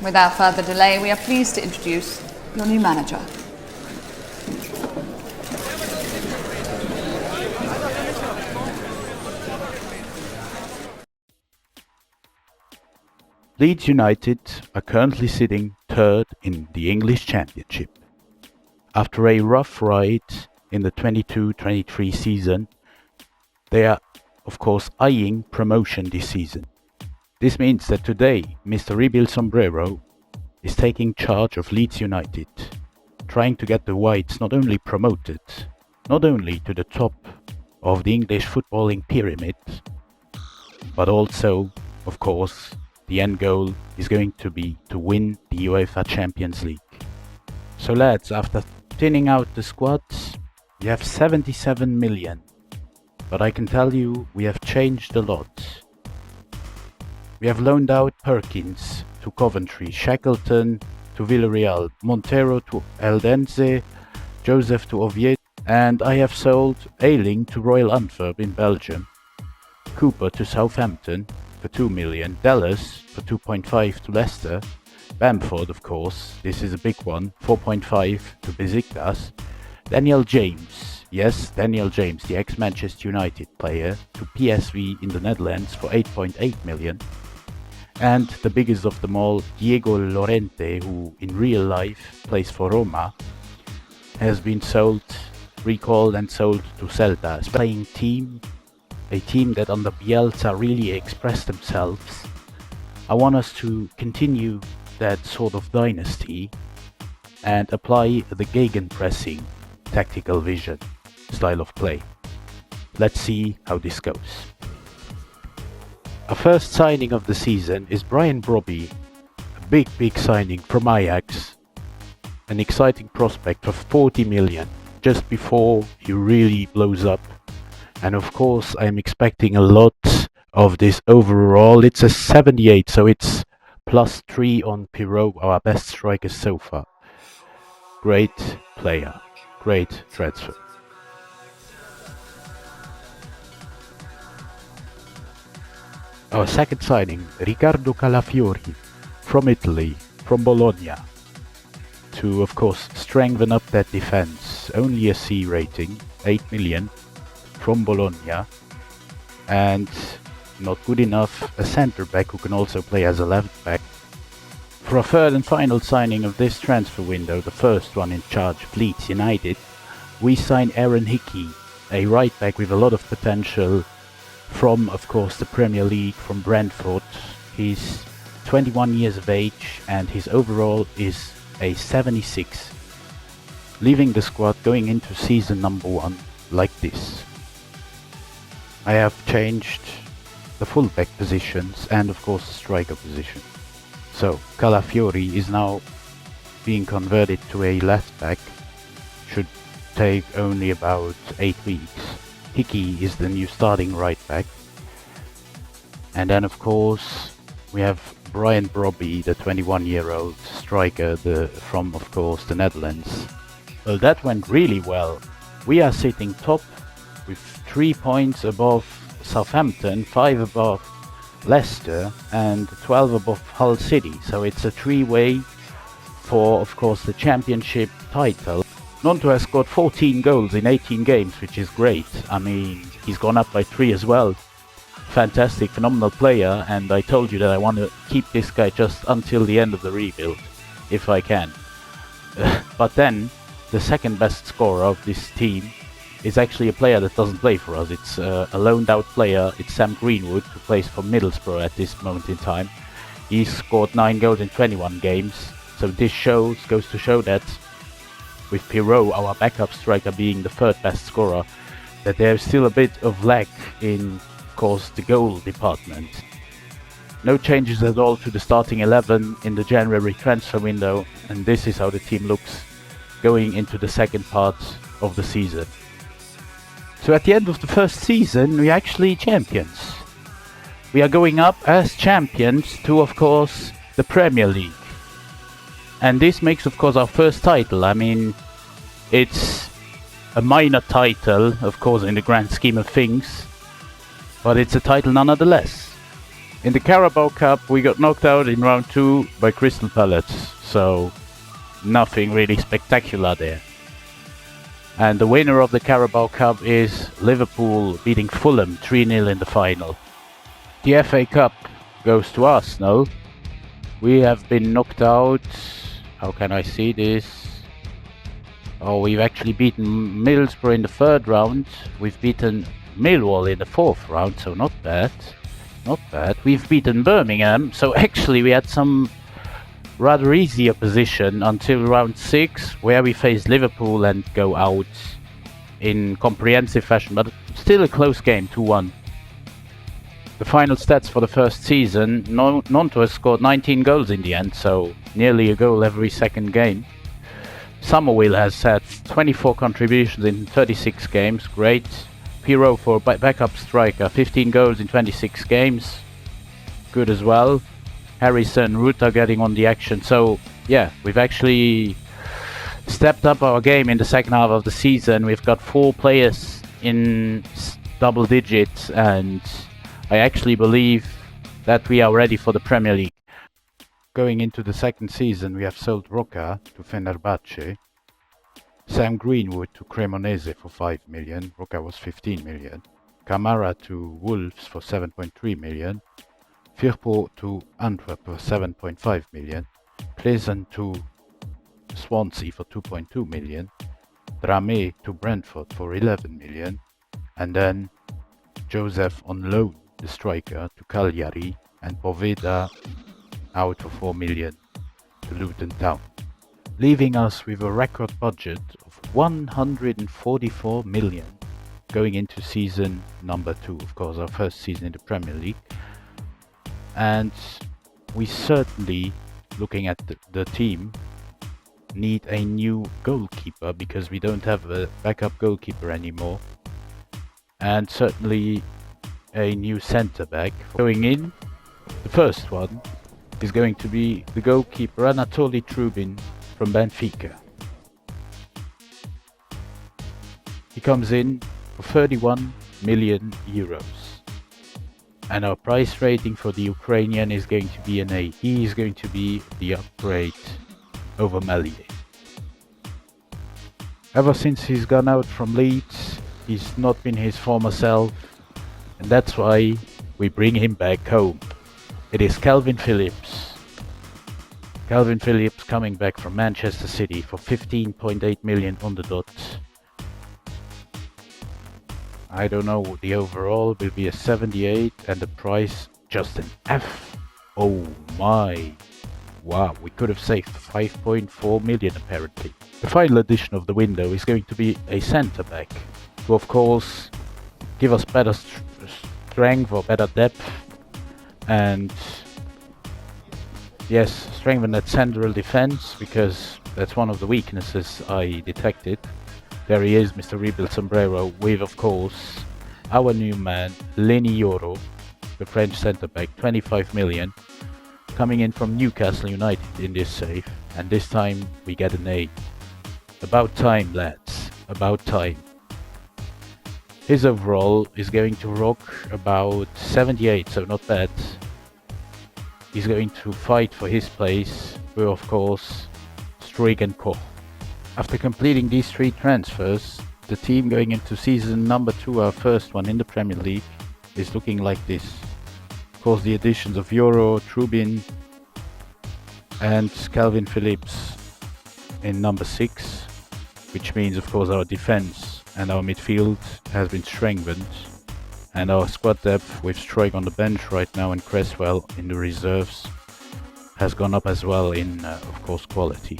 Without further delay, we are pleased to introduce your new manager. Leeds United are currently sitting third in the English Championship. After a rough ride in the 22-23 season, they are of course eyeing promotion this season. This means that today Mr Rebuild Sombrero is taking charge of Leeds United, trying to get the Whites not only promoted, not only to the top of the English footballing pyramid, but also, of course, the end goal is going to be to win the UEFA Champions League. So lads, after thinning out the squads, we have 77 million. But I can tell you, we have changed a lot. We have loaned out Perkins to Coventry, Shackleton to Villarreal, Montero to Eldense, Joseph to Oviedo, and I have sold Ayling to Royal Antwerp in Belgium, Cooper to Southampton for 2 million, Dallas for 2.5 to Leicester, Bamford of course, this is a big one, 4.5 to Besiktas, Daniel James, yes, Daniel James, the ex-Manchester United player, to PSV in the Netherlands for 8.8 million, and the biggest of them all, Diego Llorente, who in real life plays for Roma, has been recalled and sold to Celta, playing team, a team that under Bielsa really expressed themselves. I want us to continue that sort of dynasty and apply the gegenpressing tactical vision style of play. Let's see how this goes. Our first signing of the season is Brian Brobby, a big signing from Ajax, an exciting prospect of 40 million just before he really blows up. And of course I'm expecting a lot of this overall. It's a 78, so it's +3 on Pirot, our best striker so far. Great player, great transfer. Our second signing, Riccardo Calafiori, from Italy, from Bologna, to of course strengthen up that defense. Only a C rating, 8 million, from Bologna, and not good enough, a centre back who can also play as a left back. For a third and final signing of this transfer window, the first one in charge of Leeds United, we sign Aaron Hickey, a right back with a lot of potential from, of course, the Premier League, from Brentford. He's 21 years of age and his overall is a 76. Leaving the squad going into season number 1 like this. I have changed the fullback positions and of course the striker position. So Calafiori is now being converted to a left back, should take only about 8 weeks. Hickey is the new starting right back. And then of course we have Brian Brobby, the 21-year-old striker from of course the Netherlands. Well, that went really well. We are sitting top with 3 points above Southampton, 5 above Leicester and 12 above Hull City. So it's a 3-way for of course the championship title. Nonto has scored 14 goals in 18 games, which is great. I mean, he's gone up by 3 as well. Fantastic, phenomenal player, and I told you that I want to keep this guy just until the end of the rebuild, if I can. But then, the second best scorer of this team is actually a player that doesn't play for us. It's a loaned out player. It's Sam Greenwood, who plays for Middlesbrough at this moment in time. He's scored 9 goals in 21 games. So this goes to show that with Pirot, our backup striker, being the third best scorer, that there's still a bit of lack in, of course, the goal department. No changes at all to the starting 11 in the January transfer window, and this is how the team looks going into the second part of the season. So at the end of the first season, we're actually champions. We are going up as champions to, of course, the Premier League. And this makes, of course, our first title. I mean, it's a minor title, of course, in the grand scheme of things, but it's a title nonetheless. In the Carabao Cup, we got knocked out in round 2 by Crystal Palace, so nothing really spectacular there. And the winner of the Carabao Cup is Liverpool beating Fulham 3-0 in the final. The FA Cup goes to Arsenal. We have been knocked out. How can I see this? Oh, we've actually beaten Middlesbrough in the 3rd round. We've beaten Millwall in the 4th round, so not bad. Not bad. We've beaten Birmingham, so actually we had some rather easy opposition until round 6, where we faced Liverpool and go out in comprehensive fashion, but still a close game, 2-1. The final stats for the first season, Nantes has scored 19 goals in the end, so nearly a goal every second game. Summerville has had 24 contributions in 36 games, great. Pirot for backup striker, 15 goals in 26 games, good as well. Harrison, Root are getting on the action, so yeah, we've actually stepped up our game in the second half of the season. We've got 4 players in double digits, and I actually believe that we are ready for the Premier League. Going into the second season, we have sold Roca to Fenerbahce, Sam Greenwood to Cremonese for 5 million, Roca was 15 million, Camara to Wolves for 7.3 million, Firpo to Antwerp for 7.5 million, Pleasant to Swansea for 2.2 million, Dramé to Brentford for 11 million, and then Joseph on loan, the striker, to Cagliari, and Poveda out for 4 million to Luton Town, leaving us with a record budget of 144 million going into season number 2, of course our first season in the Premier League. And we certainly, looking at the team, need a new goalkeeper, because we don't have a backup goalkeeper anymore, and certainly a new centre back. Going in, the first one is going to be the goalkeeper Anatoly Trubin from Benfica. He comes in for 31 million euros. And our price rating for the Ukrainian is going to be an A. He is going to be the upgrade over Melier. Ever since he's gone out from Leeds, he's not been his former self, and that's why we bring him back home. It is Calvin Phillips. Calvin Phillips coming back from Manchester City for 15.8 million on the dot. I don't know, the overall will be a 78 and the price just an F. Oh my. Wow, we could have saved 5.4 million apparently. The final edition of the window is going to be a centre back, who of course give us better strength or better depth, and yes, strengthen that central defense, because that's one of the weaknesses I detected. There he is, Mr Rebuild Sombrero, with of course our new man Lenny Yoro, the French centre back, 25 million, coming in from Newcastle United in this save, and this time we get an A. About time, lads, about time. His overall is going to rock about 78, so not bad. He's going to fight for his place with, of course, Struijk and Koch. After completing these 3 transfers, the team going into season number 2, our first one in the Premier League, is looking like this. Of course, the additions of Yoro, Trubin and Calvin Phillips in number 6, which means of course our defense and our midfield has been strengthened, and our squad depth with Struijk on the bench right now and Cresswell in the reserves has gone up as well in of course quality.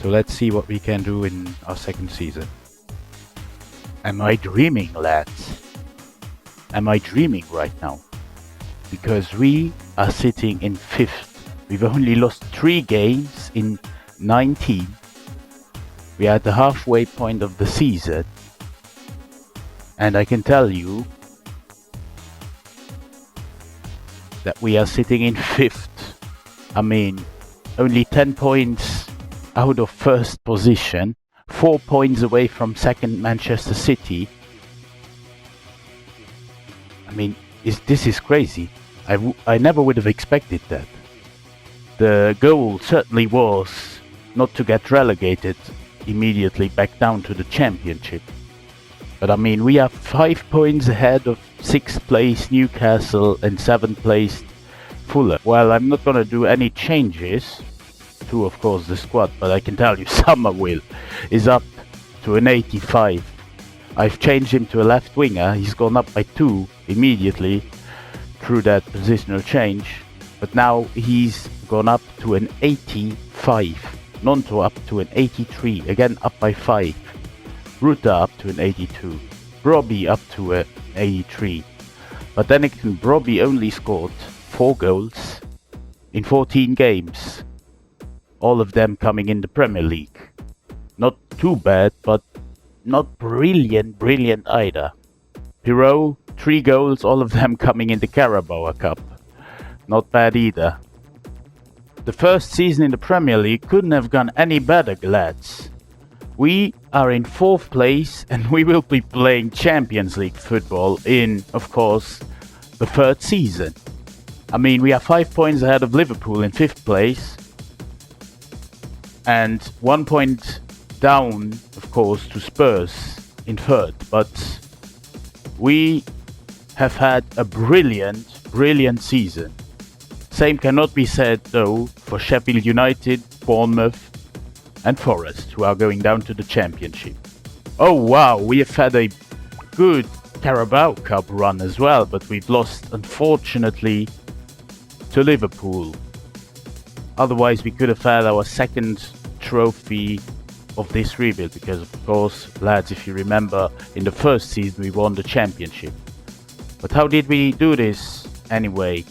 So let's see what we can do in our second season. Am I dreaming, lads? Am I dreaming right now? Because we are sitting in 5th. We've only lost 3 games in 19. We are at the halfway point of the season. And I can tell you that we are sitting in 5th. I mean, only 10 points out of first position, 4 points away from second Manchester City. I mean, this is crazy. I never would have expected that. The goal certainly was not to get relegated immediately back down to the championship. But I mean, we are 5 points ahead of 6th place Newcastle and 7th place Fulham. Well, I'm not gonna do any changes to, of course, the squad, but I can tell you Somerville is up to an 85. I've changed him to a left winger. He's gone up by 2 immediately through that positional change. But now he's gone up to an 85. Nonto up to an 83. Again up by 5. Ruta up to an 82. Brobbey up to an 83. But then again, Brobbey only scored 4 goals in 14 games. All of them coming in the Premier League. Not too bad, but not brilliant either. Pirou, 3 goals, all of them coming in the Carabao Cup. Not bad either. The first season in the Premier League couldn't have gone any better, lads. We are in 4th place and we will be playing Champions League football in, of course, the 3rd season. I mean, we are 5 points ahead of Liverpool in 5th place and 1 point down, of course, to Spurs in 3rd. But we have had a brilliant season. Same cannot be said, though, for Sheffield United, Bournemouth and Forest, who are going down to the Championship. Oh wow, we have had a good Carabao Cup run as well, but we've lost, unfortunately, to Liverpool. Otherwise, we could have had our 2nd trophy of this rebuild, because, of course, lads, if you remember, in the 1st season we won the Championship. But how did we do this anyway?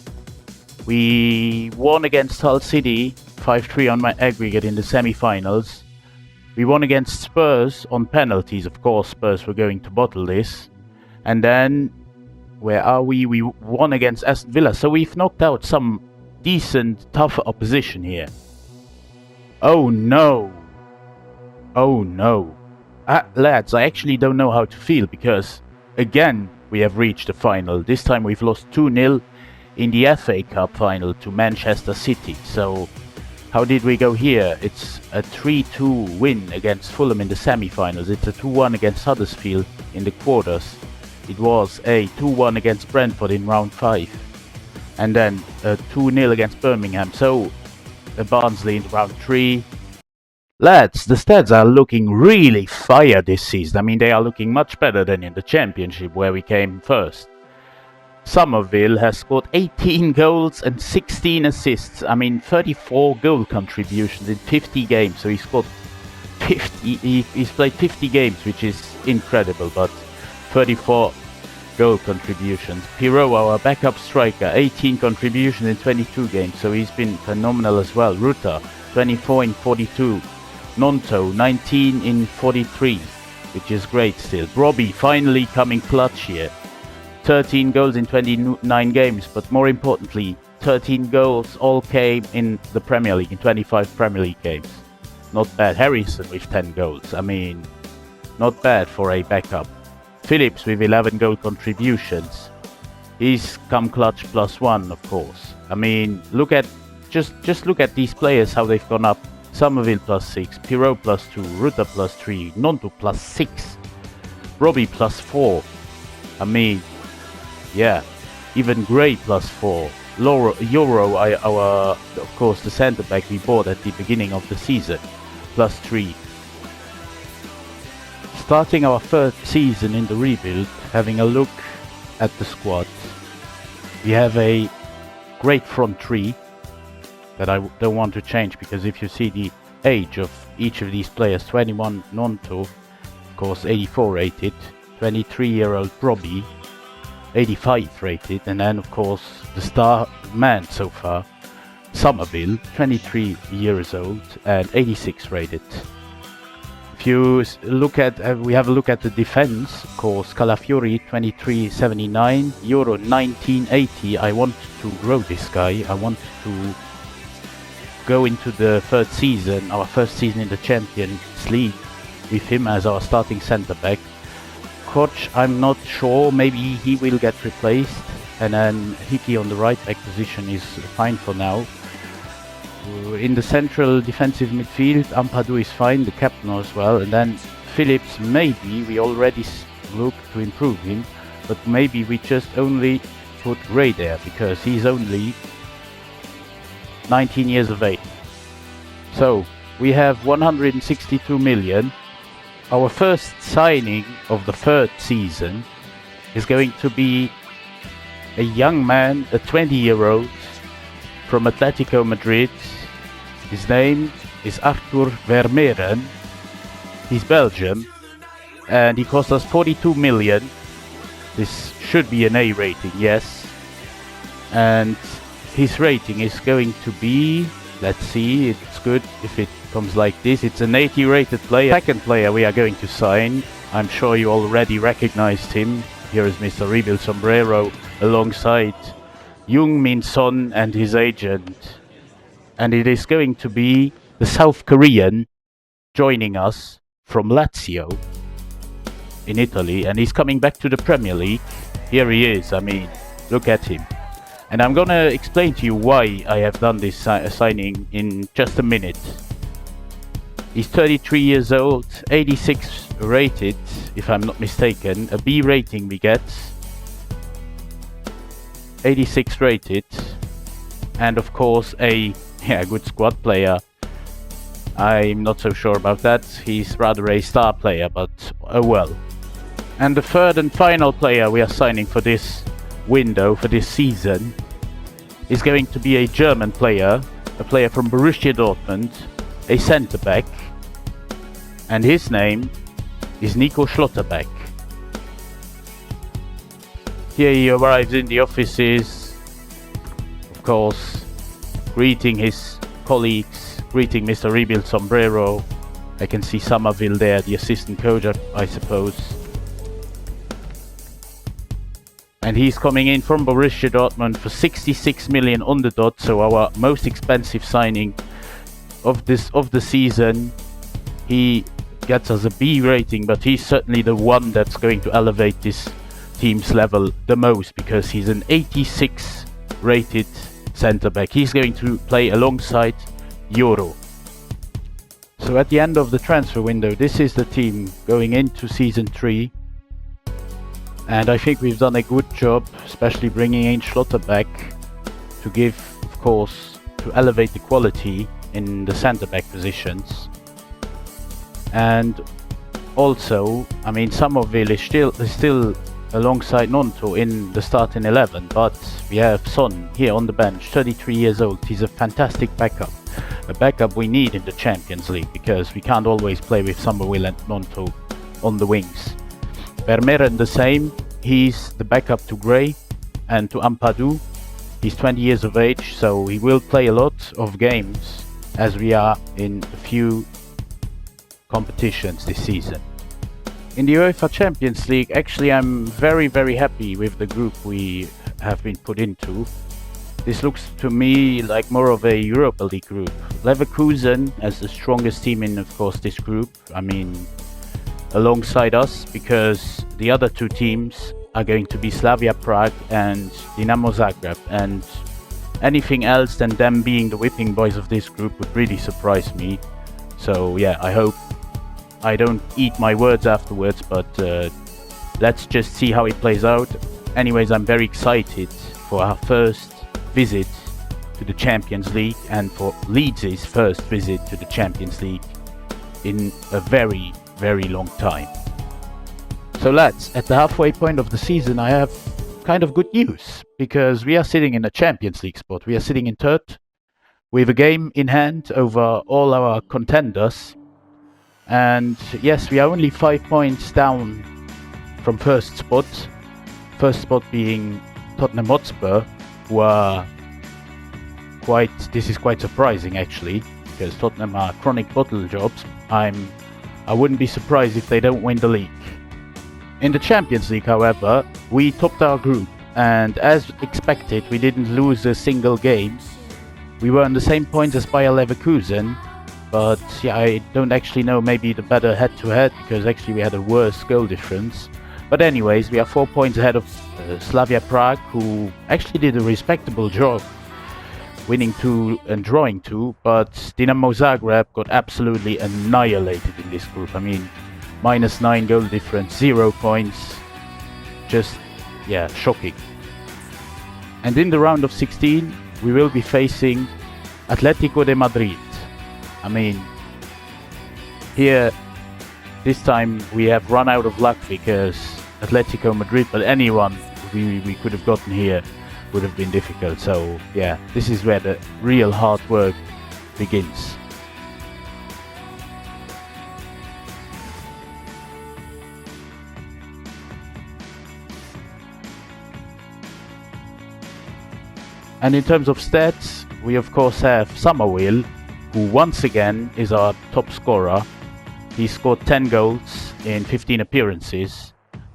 We won against Hull City 5-3 on my aggregate in the semi-finals. We won against Spurs on penalties. Of course, Spurs were going to bottle this. And then, where are we? We won against Aston Villa. So we've knocked out some decent, tough opposition here. Oh no. Oh no. Lads, I actually don't know how to feel, because, again, we have reached the final. This time we've lost 2-0 in the FA Cup final to Manchester City. So how did we go here? It's a 3-2 win against Fulham in the semi-finals. It's a 2-1 against Huddersfield in the quarters. It was a 2-1 against Brentford in round 5. And then a 2-0 against Birmingham. So Barnsley in round 3. Lads, the stats are looking really fire this season. I mean, they are looking much better than in the Championship, where we came first. Somerville has scored 18 goals and 16 assists. I mean, 34 goal contributions in 50 games. So he scored 50. He's played 50 games, which is incredible. But 34 goal contributions. Pirou, our backup striker, 18 contributions in 22 games. So he's been phenomenal as well. Ruta, 24 in 42. Nonto, 19 in 43, which is great still. Brobbey finally coming clutch here. 13 goals in 29 games, but more importantly, 13 goals all came in the Premier League, in 25 Premier League games. Not bad. Harrison with 10 goals. I mean, not bad for a backup. Phillips with 11 goal contributions. He's come clutch +1, of course. I mean, look at just look at these players, how they've gone up. Somerville +6, Pirou +2, Ruta +3, Nonto +6, Brobbey +4. I mean, yeah, even Gray +4. Euro, of course, the centre back we bought at the beginning of the season, +3. Starting our 3rd season in the rebuild, having a look at the squad, we have a great front 3 that I don't want to change, because if you see the age of each of these players, 21 Nonto, of course 84 rated, 23-year-old Brobbey, 85 rated, and then of course the star man so far, Somerville, 23 years old and 86 rated. If you look at, we have a look at the defense, of course, Calafiori 2379, Euro 1980. I want to grow this guy. I want to go into the 3rd season, our 1st season in the Champions League, with him as our starting centre back. Koch, I'm not sure, maybe he will get replaced. and then Hickey on the right back position is fine for now. In the central defensive midfield, Ampadu is fine, the captain as well, and then Phillips, maybe we already look to improve him, but maybe we just only put Ray there because he's only 19 years of age. So we have 162 million. Our first signing of the third season is going to be a young man, a 20-year-old from Atletico Madrid. His name is Arthur Vermeeren. He's Belgian and he cost us 42 million. This should be an A rating, yes. And his rating is going to be, let's see, it's good if it comes like this. It's an 80 rated player. Second player we are going to sign. I'm sure you already recognized him. Here is Mr Rebuild Sombrero alongside Jung Min Son and his agent. And it is going to be the South Korean joining us from Lazio in Italy, and he's coming back to the Premier League. Here he is, I mean, look at him. And I'm gonna explain to you why I have done this signing in just a minute. He's 33 years old, 86 rated, if I'm not mistaken. A B rating we get. 86 rated. And of course a good squad player. I'm not so sure about that. He's rather a star player, but oh well. And the third and final player we are signing for this window, for this season, is going to be a German player, a player from Borussia Dortmund, a centre-back, and his name is Nico Schlotterbeck. Here he arrives in the offices, of course, greeting his colleagues, greeting Mr. Rebuild Sombrero. I can see Somerville there, the assistant coach, I suppose. And he's coming in from Borussia Dortmund for 66 million on the dot, so our most expensive signing of the season. He gets us a B rating, but he's certainly the one that's going to elevate this team's level the most, because he's an 86 rated centre-back. He's going to play alongside Euro. So at the end of the transfer window, this is the team going into season 3. And I think we've done a good job, especially bringing in Schlotterbeck to give, of course, to elevate the quality in the centre-back positions. And also, I mean, Somerville is still alongside Nonto in the starting 11, but we have Son here on the bench, 33 years old. He's a fantastic backup. A backup we need in the Champions League, because we can't always play with Somerville and Nonto on the wings. Vermeeren the same, he's the backup to Gray and to Ampadu. He's 20 years of age, so he will play a lot of games as we are in a few competitions this season. In the UEFA Champions League, actually I'm very happy with the group we have been put into. This looks to me like more of a Europa League group. Leverkusen as the strongest team in, of course, this group. I mean, alongside us, because the other two teams are going to be Slavia Prague and Dinamo Zagreb, and anything else than them being the whipping boys of this group would really surprise me. So yeah, I hope I don't eat my words afterwards, but let's just see how it plays out. Anyways, I'm very excited for our first visit to the Champions League, and for Leeds' first visit to the Champions League in a very long time. So lads, at the halfway point of the season I have kind of good news, because we are sitting in a Champions League spot. We are sitting in third with a game in hand over all our contenders, and yes, we are only 5 points down from first spot being Tottenham Hotspur, who are this is quite surprising actually, because Tottenham are chronic bottle jobs. I wouldn't be surprised if they don't win the league. In the Champions League, however, we topped our group, and as expected, we didn't lose a single game. We were on the same points as Bayer Leverkusen, but yeah, I don't actually know, maybe the better head-to-head, because actually we had a worse goal difference. But anyways, we are 4 points ahead of Slavia Prague, who actually did a respectable job, winning 2 and drawing 2, but Dinamo Zagreb got absolutely annihilated in this group. I mean, -9 goal difference, 0 points, just, yeah, shocking. And in the round of 16, we will be facing Atletico de Madrid. I mean, here, this time we have run out of luck because Atletico Madrid, but anyone we could have gotten here would have been difficult. So yeah, this is where the real hard work begins. And in terms of stats, we of course have Summerville, who once again is our top scorer. He scored 10 goals in 15 appearances.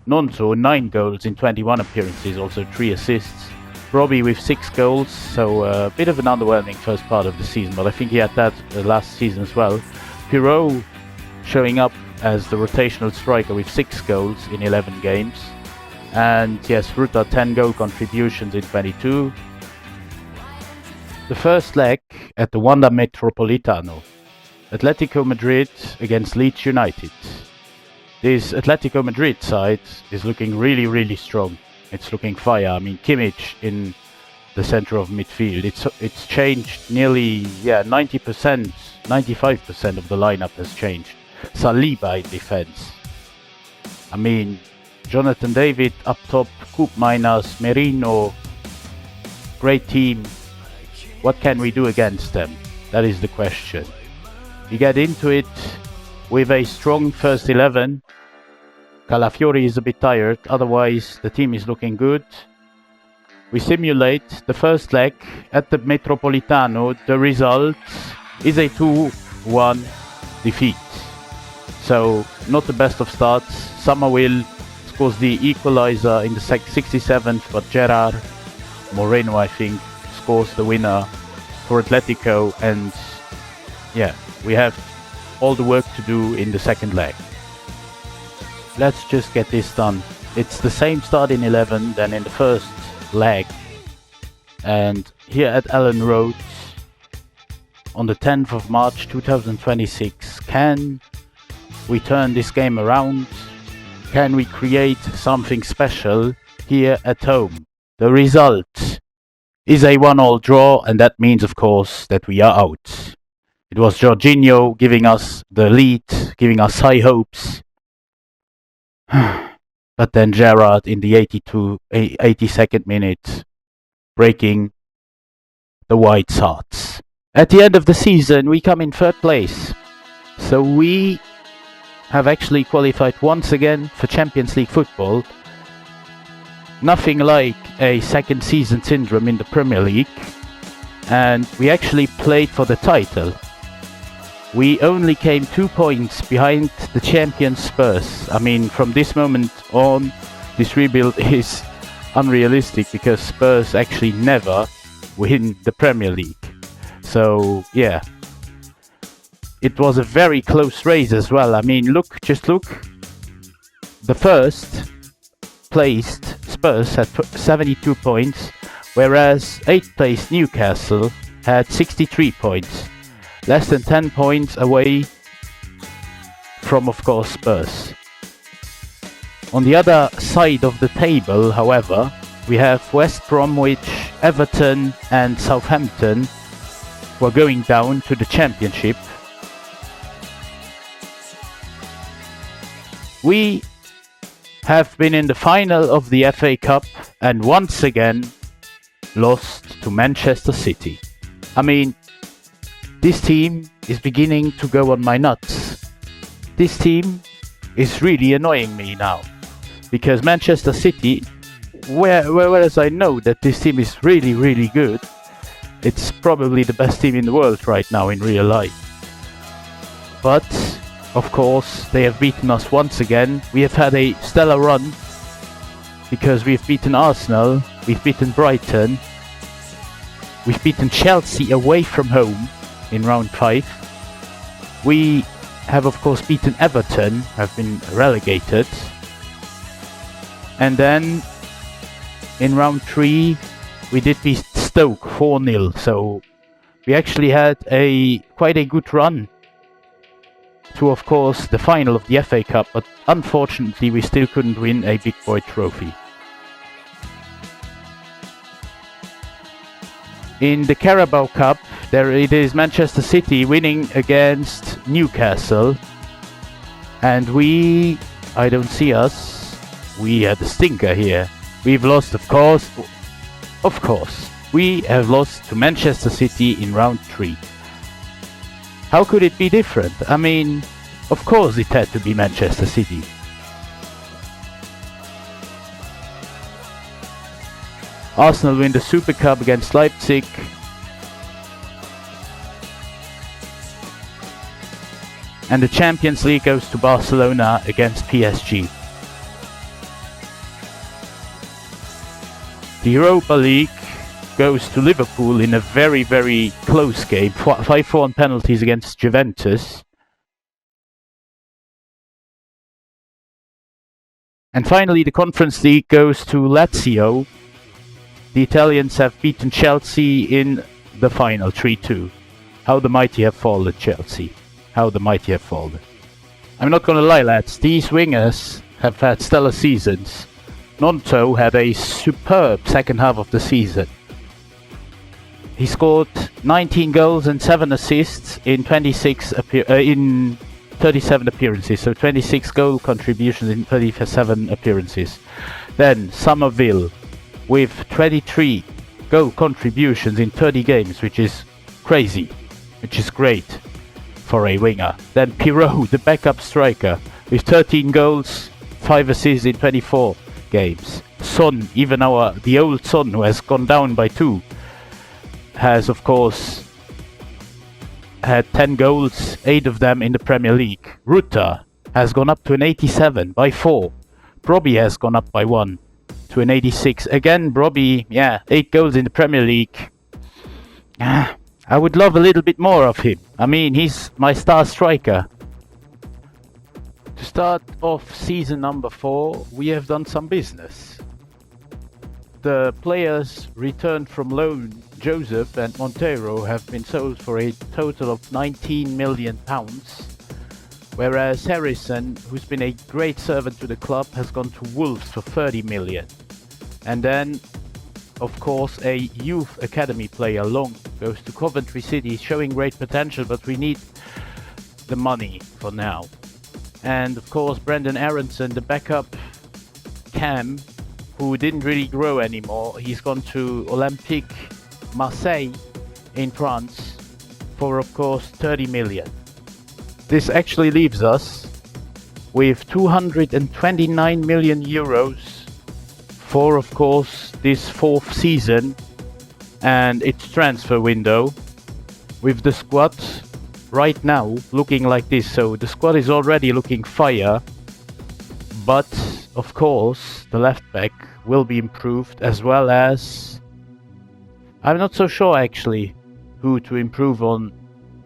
Nonto, 9 goals in 21 appearances, also 3 assists. Robbie with 6 goals, so a bit of an underwhelming first part of the season, but I think he had that last season as well. Pirot showing up as the rotational striker with 6 goals in 11 games. And yes, Ruta 10 goal contributions in 22. The first leg at the Wanda Metropolitano. Atletico Madrid against Leeds United. This Atletico Madrid side is looking really strong. It's looking fire. I mean, Kimmich in the center of midfield. It's changed nearly 90%, 95% of the lineup has changed. Saliba in defense. I mean, Jonathan David up top, Koop Miners, Merino. Great team. What can we do against them? That is the question. We get into it with a strong first 11. Calafiori is a bit tired, otherwise the team is looking good. We simulate the first leg at the Metropolitano. The result is a 2-1 defeat. So, not the best of starts. Summerville scores the equalizer in the 67th, but Gerard Moreno, I think, scores the winner for Atletico, and yeah, we have all the work to do in the second leg. Let's just get this done. It's the same starting 11 than in the first leg, and here at Allen Road on the 10th of March 2026, can we turn this game around? Can we create something special here at home? The result is a 1-1 draw, and that means, of course, that we are out. It was Jorginho giving us the lead, giving us high hopes. But then Gerrard in the 82nd minute, breaking the Whites' hearts. At the end of the season, we come in 3rd place. So we have actually qualified once again for Champions League football. Nothing like a second season syndrome in the Premier League. And we actually played for the title. We only came 2 points behind the champion Spurs. I mean, from this moment on, this rebuild is unrealistic because Spurs actually never win the Premier League. So, yeah. It was a very close race as well. I mean, just look. The first placed Spurs had 72 points, whereas 8th placed Newcastle had 63 points. Less than 10 points away from, of course, Spurs. On the other side of the table, however, we have West Bromwich, Everton and Southampton who are going down to the Championship. We have been in the final of the FA Cup and once again lost to Manchester City. I mean, this team is beginning to go on my nuts. This team is really annoying me now. Because Manchester City, whereas I know that this team is really good, it's probably the best team in the world right now in real life. But, of course, they have beaten us once again. We have had a stellar run because we've beaten Arsenal, we've beaten Brighton, we've beaten Chelsea away from home in round 5. We have, of course, beaten Everton, have been relegated. And then in round 3 we did beat Stoke 4-0, so we actually had quite a good run to, of course, the final of the FA Cup, but unfortunately we still couldn't win a big boy trophy. In the Carabao Cup, there it is Manchester City winning against Newcastle, and I don't see us, we had a stinker here. We've lost, of course, we have lost to Manchester City in round 3. How could it be different? I mean, of course it had to be Manchester City. Arsenal win the Super Cup against Leipzig. And the Champions League goes to Barcelona against PSG. The Europa League goes to Liverpool in a very, very close game, 5-4 on penalties against Juventus. And finally, the Conference League goes to Lazio. The Italians have beaten Chelsea in the final 3-2. How the mighty have fallen, Chelsea. How the mighty have fallen. I'm not gonna lie, lads, these wingers have had stellar seasons. Nonto had a superb second half of the season. He scored 19 goals and 7 assists in 37 appearances, so 26 goal contributions in 37 appearances. Then Somerville with 23 goal contributions in 30 games, which is crazy, which is great for a winger. Then Pirot, the backup striker, with 13 goals, 5 assists in 24 games. Son, even the old Son, who has gone down by 2, has of course had 10 goals, 8 of them in the Premier League. Ruta has gone up to an 87 by 4. Brobby has gone up by 1 to an 86. Again, Brobby, 8 goals in the Premier League. I would love a little bit more of him. I mean, he's my star striker. To start off season number 4, we have done some business. The players returned from loan, Joseph and Montero, have been sold for a total of £19 million, whereas Harrison, who's been a great servant to the club, has gone to Wolves for £30 million. And then, of course, a youth academy player, Long, goes to Coventry City, showing great potential, but we need the money for now. And of course, Brendan Aronson, the backup cam, who didn't really grow anymore, he's gone to Olympique Marseille in France for, of course, 30 million. This actually leaves us with 229 million euros for, of course, this 4th season and its transfer window, with the squad right now looking like this. So the squad is already looking fire, but of course the left back will be improved, as well as I'm not so sure actually who to improve on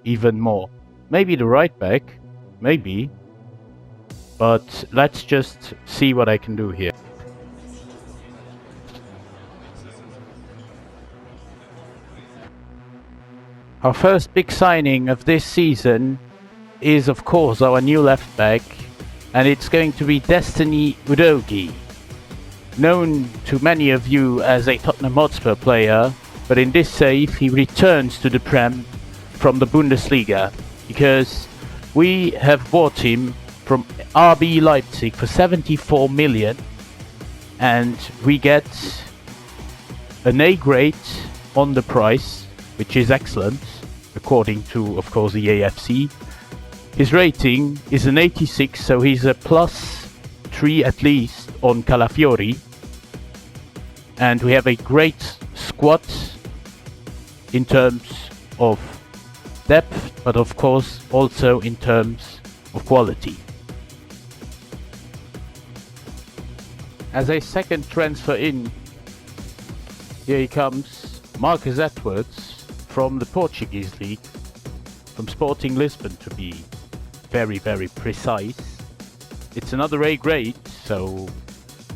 even more. Maybe the right back, maybe, but let's just see what I can do here. Our first big signing of this season is, of course, our new left back, and it's going to be Destiny Udogie, known to many of you as a Tottenham Hotspur player, but in this save he returns to the Prem from the Bundesliga, because we have bought him from RB Leipzig for 74 million, and we get an A grade on the price, which is excellent, according to, of course, the AFC. His rating is an 86, so he's a +3 at least on Calafiori. And we have a great squad in terms of depth, but of course also in terms of quality. As a second transfer in, here he comes, Marcus Edwards, from the Portuguese league, from Sporting Lisbon to be very, very precise. It's another A grade, so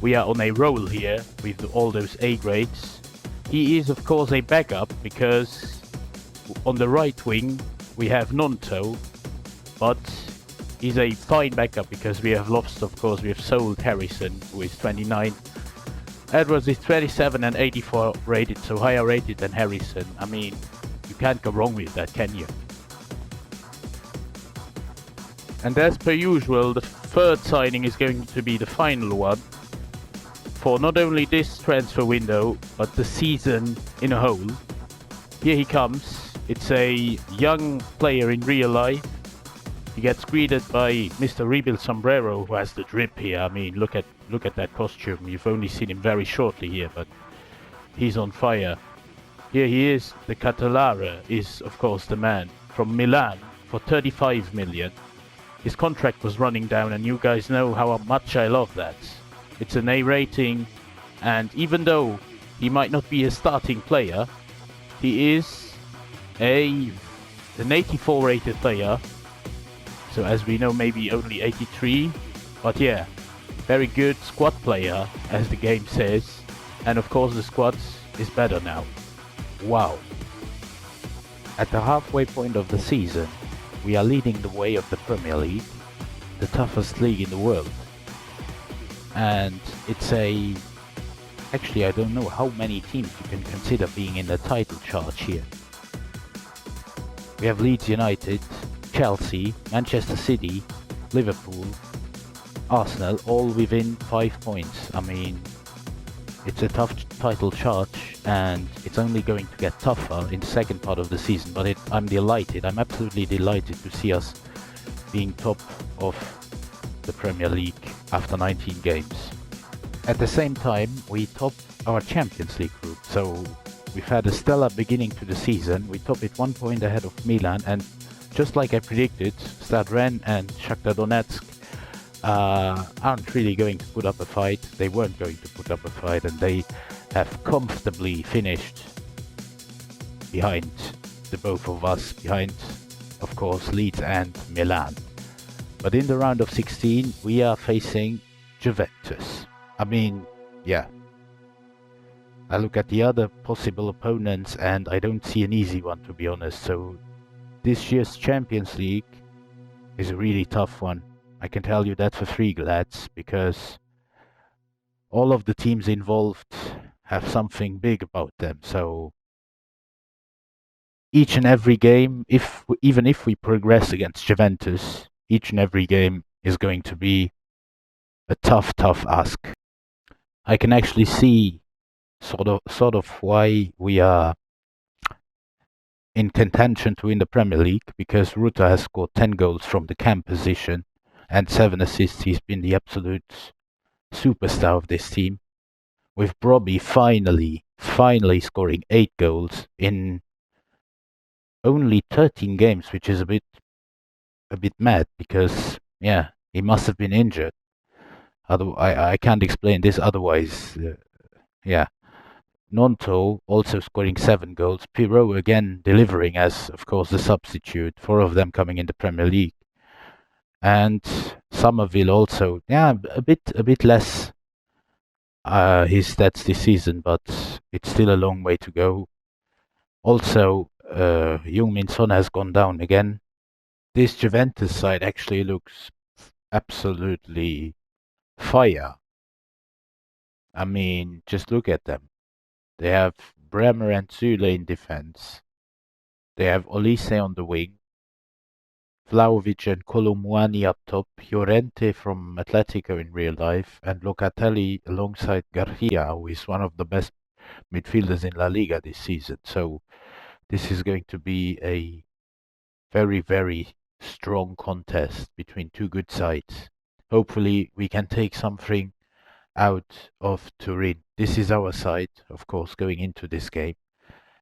we are on a roll here with all those A grades. He is of course a backup because on the right wing we have Nonto, but he's a fine backup because we have lost, of course, we have sold Harrison, who is 29. Edwards is 27 and 84 rated, so higher rated than Harrison. I mean, you can't go wrong with that, can you? And as per usual, the third signing is going to be the final one for not only this transfer window, but the season in a whole. Here he comes. It's a young player in real life. He gets greeted by Mr. Rebuild Sombrero, who has the drip here. I mean, look at that costume. You've only seen him very shortly here, but he's on fire. Here he is. The Catalara is, of course, the man from Milan for 35 million. His contract was running down, and you guys know how much I love that. It's an A rating, and even though he might not be a starting player, he is an 84 rated player. So as we know, maybe only 83, but yeah, very good squad player, as the game says. And of course the squad is better now. Wow. At the halfway point of the season, we are leading the way of the Premier League, the toughest league in the world. And it's actually I don't know how many teams you can consider being in the title charge here. We have Leeds United, Chelsea, Manchester City, Liverpool, Arsenal, all within 5 points. I mean, it's a tough title charge, and it's only going to get tougher in the second part of the season, but I'm delighted, I'm absolutely delighted to see us being top of the Premier League after 19 games. At the same time, we top our Champions League group, so we've had a stellar beginning to the season. We top it 1 point ahead of Milan, and just like I predicted, Stade Rennes and Shakhtar Donetsk aren't really going to put up a fight. They weren't going to put up a fight, and they have comfortably finished behind the both of us, behind, of course, Leeds and Milan. But in the round of 16, we are facing Juventus. I mean, yeah. I look at the other possible opponents, and I don't see an easy one, to be honest. So this year's Champions League is a really tough one. I can tell you that for free, lads, because all of the teams involved have something big about them. So each and every game, even if we progress against Juventus, each and every game is going to be a tough ask. I can actually see sort of why we are in contention to win the Premier League, because Ruta has scored 10 goals from the cam position and 7 assists. He's been the absolute superstar of this team, with Brobby finally scoring 8 goals in only 13 games, which is a bit mad, because yeah, he must have been injured. I can't explain this otherwise. Yeah. Nonto also scoring 7 goals. Pirot again delivering as, of course, the substitute. 4 of them coming in the Premier League. And Somerville also, yeah, a bit less his stats this season, but it's still a long way to go. Also, Heung-min Son has gone down again. This Juventus side actually looks absolutely fire. I mean, just look at them. They have Bremer and Zule in defense. They have Olise on the wing. Vlahovic and Colomwani up top. Llorente from Atletico in real life. And Locatelli alongside Garcia, who is one of the best midfielders in La Liga this season. So this is going to be a very, very strong contest between two good sides. Hopefully we can take something out of Turin. This is our side, of course, going into this game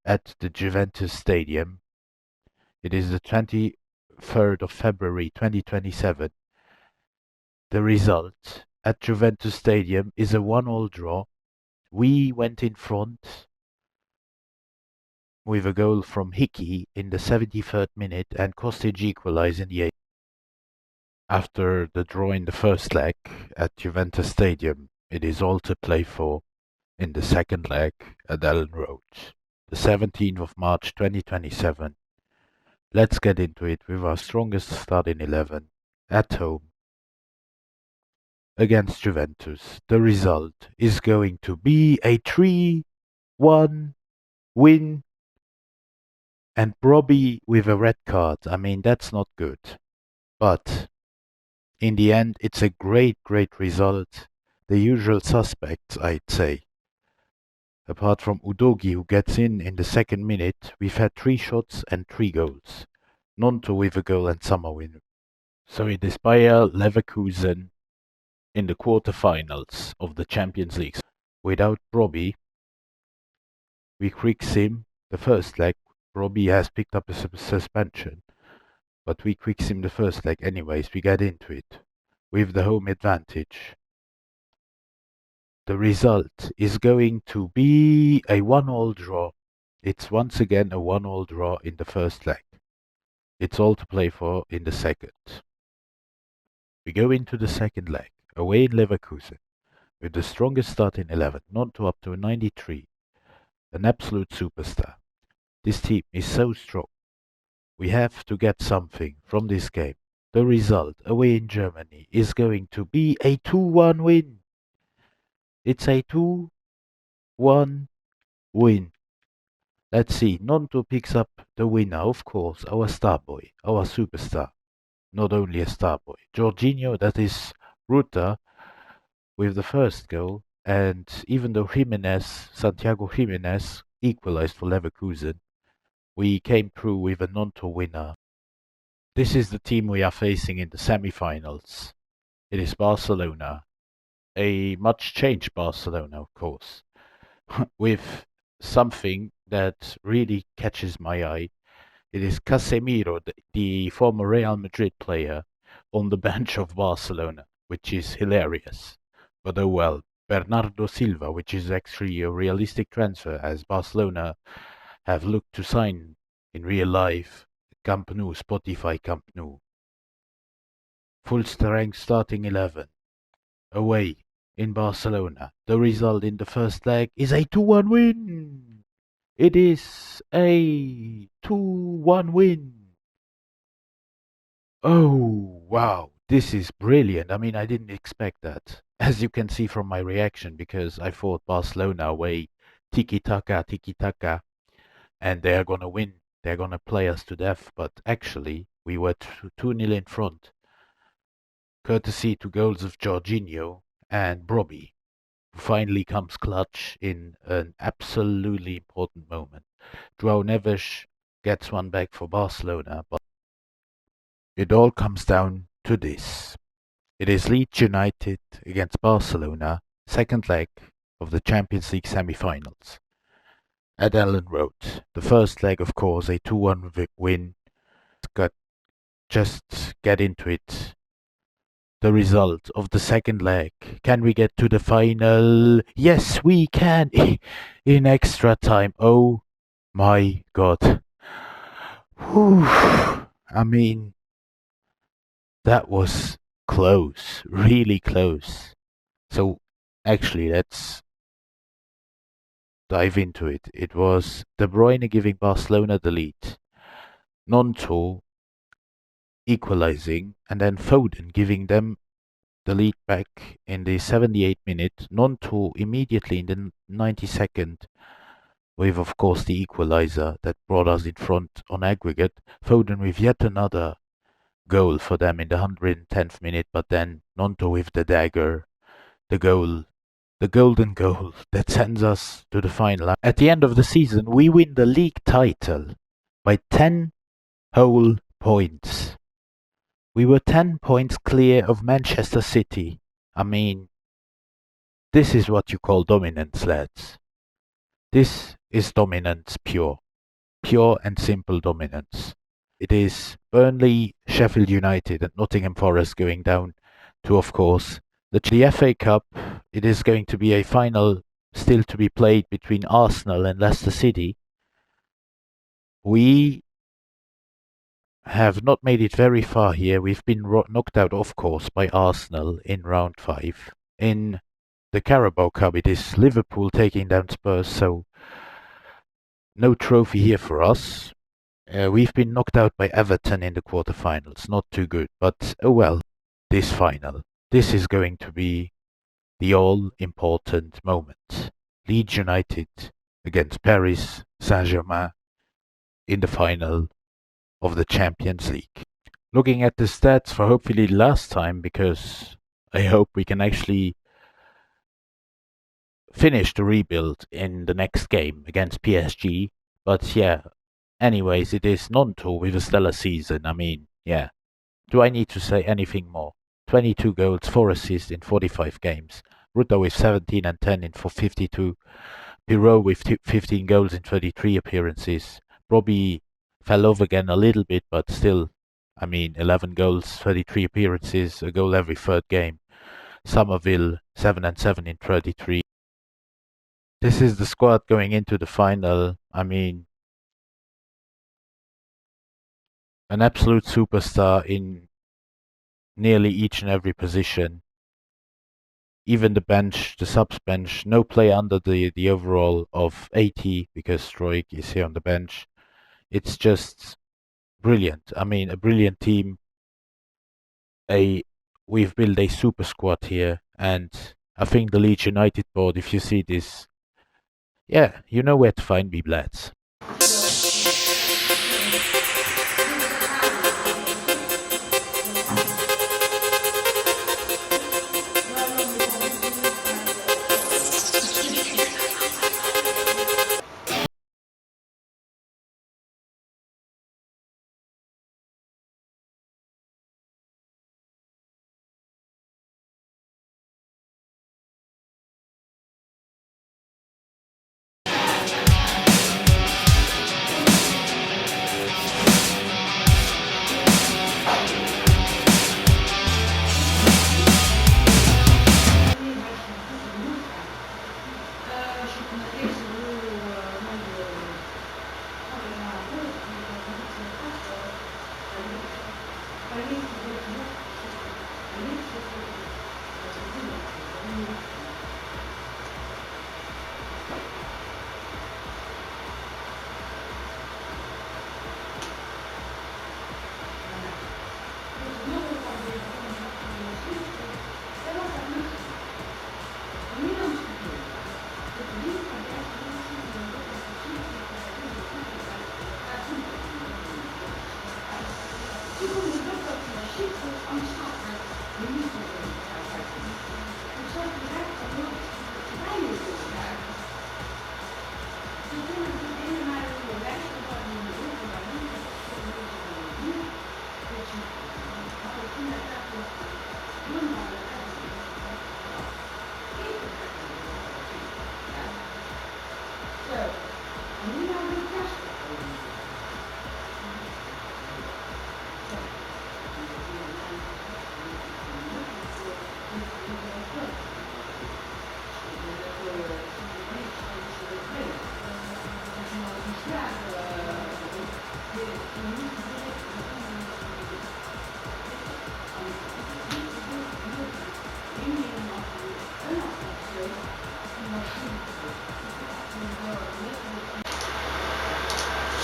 at the Juventus Stadium. It is the 23rd of February 2027. The result at Juventus Stadium is a 1-1 draw. We went in front with a goal from Hickey in the 73rd minute, and Kostic equalised in the 8th. After the draw in the first leg at Juventus Stadium, It is all to play for in the second leg at Ellen Road, the 17th of March 2027. Let's get into it with our strongest starting 11 at home against Juventus. The result is going to be a 3-1 win, and Robbie with a red card. I mean, that's not good. But in the end, it's a great result. The usual suspects, I'd say. Apart from Udogi, who gets in the second minute, we've had 3 shots and 3 goals. Nonto with a goal and Sommerwin. So it is Bayer Leverkusen in the quarterfinals of the Champions League. Without Robbie, we quick sim the first leg. Robbie has picked up a suspension, but we quick sim the first leg anyways. We get into it with the home advantage. The result is going to be a 1-1 draw. It's once again a 1-1 draw in the first leg. It's all to play for in the second. We go into the second leg, away in Leverkusen, with the strongest starting 11, Nonto up to a 93, an absolute superstar. This team is so strong. We have to get something from this game. The result, away in Germany, is going to be a 2-1 win. It's a 2-1 win. Let's see, Nonto picks up the winner, of course, our star boy, our superstar. Not only a star boy. Jorginho, that is Ruta, with the first goal, and even though Santiago Jimenez, equalized for Leverkusen, we came through with a Nonto winner. This is the team we are facing in the semi-finals. It is Barcelona. A much changed Barcelona, of course, with something that really catches my eye. It is Casemiro, the former Real Madrid player, on the bench of Barcelona, which is hilarious. But oh well. Bernardo Silva, which is actually a realistic transfer, as Barcelona have looked to sign in real life. Camp Nou, Spotify Camp Nou. Full strength starting 11. Away in Barcelona. The result in the first leg is a 2-1 win. It is a 2-1 win. Oh, wow. This is brilliant. I mean, I didn't expect that. As you can see from my reaction, because I thought Barcelona away, tiki-taka, and they're gonna win. They're gonna play us to death. But actually, we were 2-0 in front, courtesy to goals of Jorginho and Robbie, who finally comes clutch in an absolutely important moment. João Neves gets one back for Barcelona, but it all comes down to this. It is Leeds United against Barcelona, second leg of the Champions League semi-finals. At Ellen Road, the first leg, of course, a 2-1 win. Just get into it. The result of the second leg. Can we get to the final? Yes, we can. In extra time. Oh my God. Whew. I mean, that was close, really close. So actually, let's dive into it. It was De Bruyne giving Barcelona the lead, Nonto equalizing, and then Foden giving them the lead back in the 78th minute. Nonto immediately in the 92nd, with of course the equalizer that brought us in front on aggregate. Foden with yet another goal for them in the 110th minute, but then Nonto with the dagger, the goal, the golden goal that sends us to the final. At the end of the season, we win the league title by 10 whole points. We were 10 points clear of Manchester City. I mean, this is what you call dominance, lads. This is dominance pure. Pure and simple dominance. It is Burnley, Sheffield United and Nottingham Forest going down to, of course, the FA Cup. It is going to be a final still to be played between Arsenal and Leicester City. We have not made it very far here. We've been knocked out, of course, by Arsenal in round 5. In the Carabao Cup. It is Liverpool taking down Spurs, so no trophy here for us. We've been knocked out by Everton in the quarterfinals. Not too good, but oh well. This final. This is going to be the all-important moment. Leeds United against Paris Saint-Germain in the final of the Champions League. Looking at the stats for hopefully the last time, because I hope we can actually finish the rebuild in the next game against PSG. But yeah, anyways, it is Nonto with a stellar season. I mean, yeah. Do I need to say anything more? 22 goals, 4 assists in 45 games. Ruta with 17 and 10 in 52. Pirot with 15 goals in 23 appearances. Robbie fell off again a little bit, but still, I mean, 11 goals, 33 appearances, a goal every third game. Somerville, 7 and 7 in 33. This is the squad going into the final. I mean, an absolute superstar in nearly each and every position. Even the bench, the subs bench, no player under the overall of 80 because Stroik is here on the bench. It's just brilliant. I mean, a brilliant team. We've built a super squad here, and I think the Leeds United board, if you see this, yeah, you know where to find me, lads.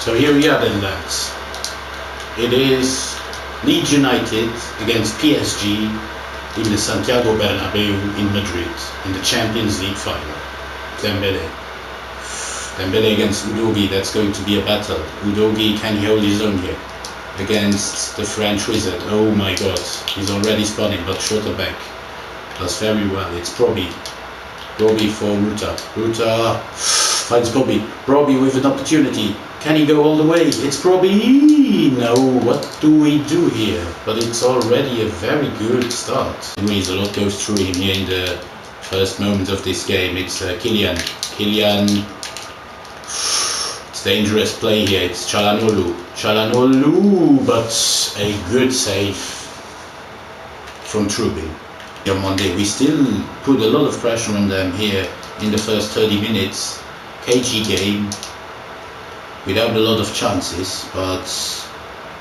So here we are then, lads. It is Leeds United against PSG in the Santiago Bernabeu in Madrid in the Champions League final. Dembele against Udogi, that's going to be a battle. Udogi, can he hold his own here against the French wizard? Oh my god, he's already spawning, but shorter back. Does very well. It's Robbie for Ruta. Ruta finds Bobby. Robbie with an opportunity. Can he go all the way? It's Robbie. No, what do we do here? But it's already a very good start. Anyways, a lot goes through him here in the first moment of this game. It's Kylian. It's dangerous play here. It's Çalhanoğlu, but a good save from Trubin. On Monday, we still put a lot of pressure on them here in the first 30 minutes. KG game without a lot of chances, but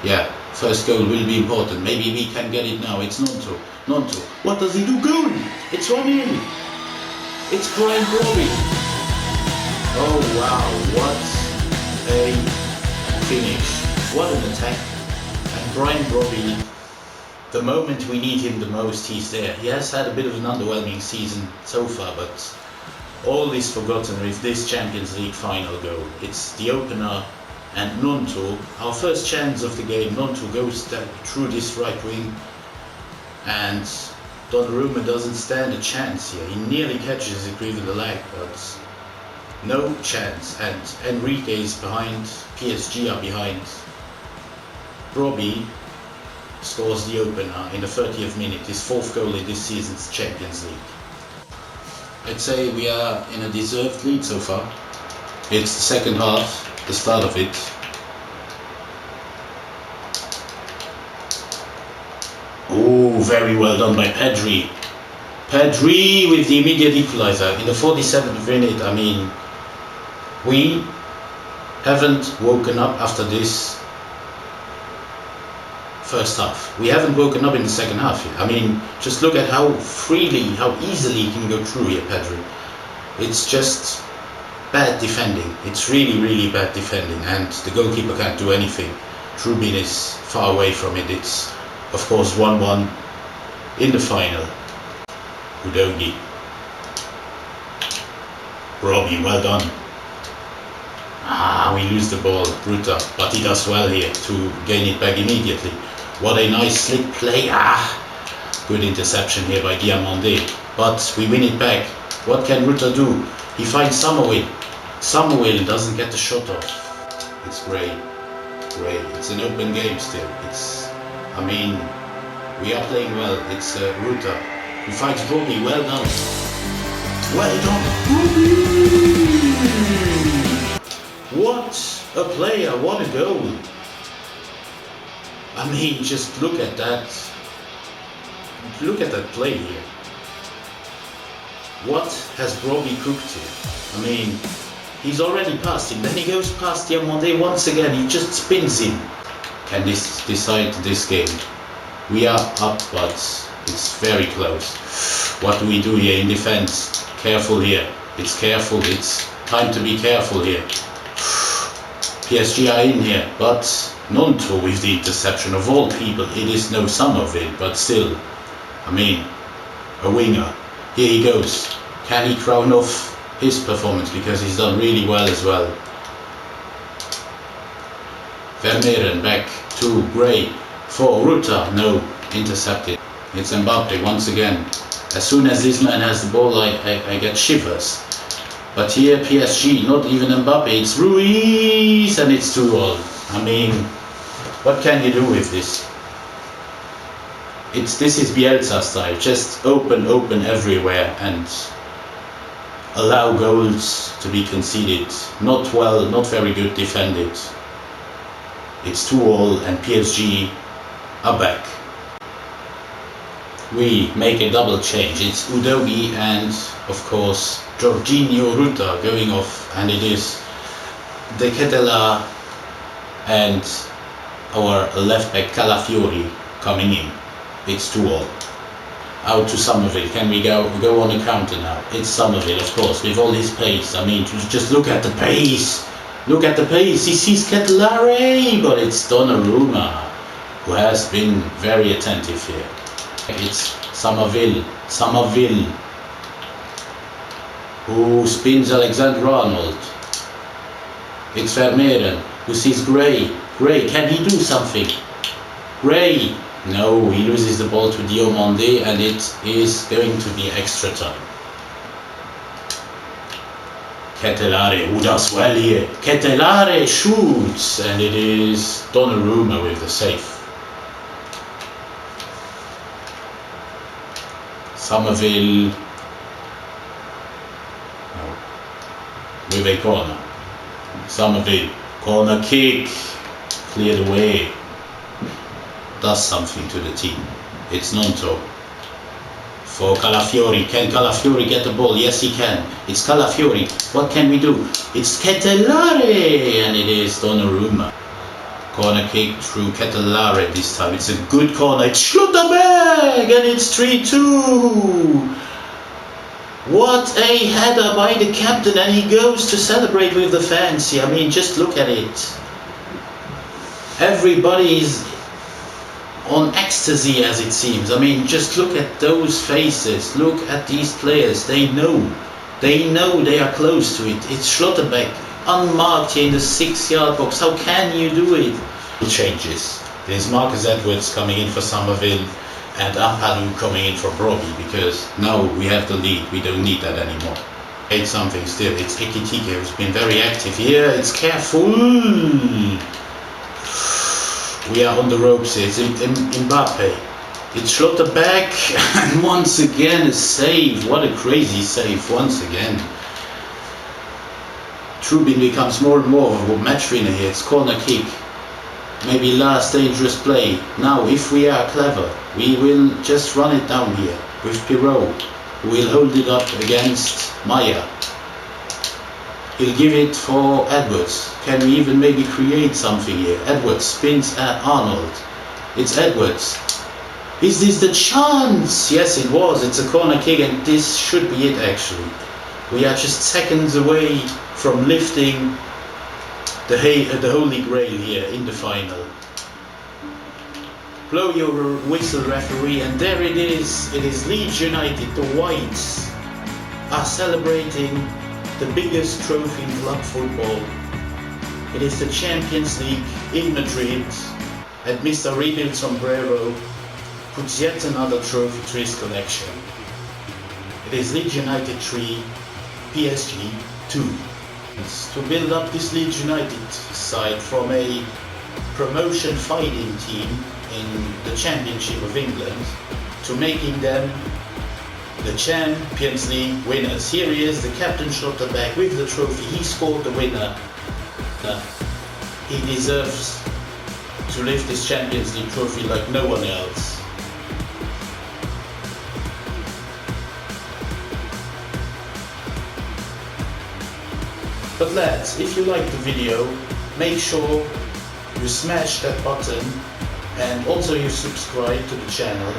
yeah, first goal will be important. Maybe we can get it now. It's Nonto. What does he do? Goal! It's 1-0. It's Brian Robbie. Oh wow, what a finish. What an attack. And Brian Robbie, the moment we need him the most, he's there. He has had a bit of an underwhelming season so far, but all is forgotten with this Champions League final goal. It's the opener, and Nonto, our first chance of the game, Nonto goes through this right wing, and Donnarumma doesn't stand a chance here. He nearly catches it with the leg, but no chance. And Enrique is behind, PSG are behind. Robbie scores the opener in the 30th minute, his 4th goal in this season's Champions League. I'd say we are in a deserved lead so far. It's the second half, the start of it. Oh, very well done by Pedri. Pedri with the immediate equalizer in the 47th minute. I mean, we haven't woken up after this first half. We haven't woken up in the second half here. I mean, just look at how freely, how easily he can go through here, Pedri. It's just bad defending. It's really, really bad defending, and the goalkeeper can't do anything. Trubin is far away from it. It's, of course, 1-1 in the final. Udogi. Robbie, well done. We lose the ball, Ruta, but he does well here to gain it back immediately. What a nice slick play. Good interception here by Diamande, but we win it back. What can Ruta do? He finds Summerville. Summerville doesn't get the shot off. It's great. It's an open game still. I mean, we are playing well. It's Ruta who fights Robbie. Well done. Well done. What a player. What a goal. I mean, just look at that. Look at that play here. What has Robbie cooked here? I mean, he's already passed him. Then he goes past Diamande once again. He just spins him. Can this decide this game? We are up, but it's very close. What do we do here in defense? Careful here. It's careful. It's time to be careful here. PSG are in here, but Nonto with the interception. Of all people, it is no Summerville, but still, I mean, a winger. Here he goes. Can he crown off his performance, because he's done really well as well? Vermeeren back to Gray for Ruta. No, intercepted. It's Mbappe once again. As soon as this man has the ball, I get shivers. But here PSG, not even Mbappe, it's Ruiz, and it's 2-all. I mean, what can you do with this? This is Bielsa style. Just open everywhere and allow goals to be conceded. Not very good defended. It's 2-all and PSG are back. We make a double change. It's Udogi and, of course, Jorginho Ruta going off, and it is De Ketelaere and our left back Calafiori coming in. It's 2-all. Out to Summerville. Can we go on the counter now? It's Summerville, of course, with all his pace. I mean, just look at the pace. Look at the pace. He sees Ketelaere, but it's Donnarumma who has been very attentive here. It's Summerville who spins Alexander-Arnold. It's Vermeeren who sees Gray. Can he do something? Gray. No, he loses the ball to Diamande, and it is going to be extra time. Ketelaere, who does well here. Ketelaere shoots, and it is Donnarumma with the save. Summerville. No. With a corner. Summerville. Corner kick. Cleared away. Does something to the team. It's Nonto. For Calafiori. Can Calafiori get the ball? Yes, he can. It's Calafiori. What can we do? It's Ketelaere, and it is Donnarumma. Corner kick through Ketelaere this time. It's a good corner. It's Schlotterbeck, and it's 3-2. What a header by the captain, and he goes to celebrate with the fans here. I mean, just look at it. Everybody is on ecstasy, as it seems. I mean, just look at those faces. Look at these players. They know they are close to it. It's Schlotterbeck, unmarked here in the 6-yard box. How can you do it? It changes. There's Marcus Edwards coming in for Somerville and Ampadu coming in for Broby, because now we have the lead. We don't need that anymore. It's something still. It's Ekitike who's been very active here. It's careful. We are on the ropes here. It's Mbappe. It's Schlotterbeck, and once again a save. What a crazy save once again. Trubin becomes more and more of a match winner here. It's corner kick. Maybe last dangerous play. Now, if we are clever, we will just run it down here with Pirot, who will hold it up against Maya. He'll give it for Edwards. Can we even maybe create something here? Edwards spins at Arnold. It's Edwards. Is this the chance? Yes, it was. It's a corner kick, and this should be it actually. We are just seconds away from lifting the Holy Grail here in the final. Blow your whistle, referee, and there it is. It is Leeds United. The Whites are celebrating the biggest trophy in club football. It is the Champions League in Madrid, and Mr Sombrero puts yet another trophy to his collection. It is Leeds United 3, PSG 2. To build up this Leeds United side from a promotion fighting team in the Championship of England to making them the Champions League winners. Here he is, the captain Schlotterbeck with the trophy. He scored the winner. He deserves to lift this Champions League trophy like no one else. But lads, if you like the video, make sure you smash that button and also you subscribe to the channel.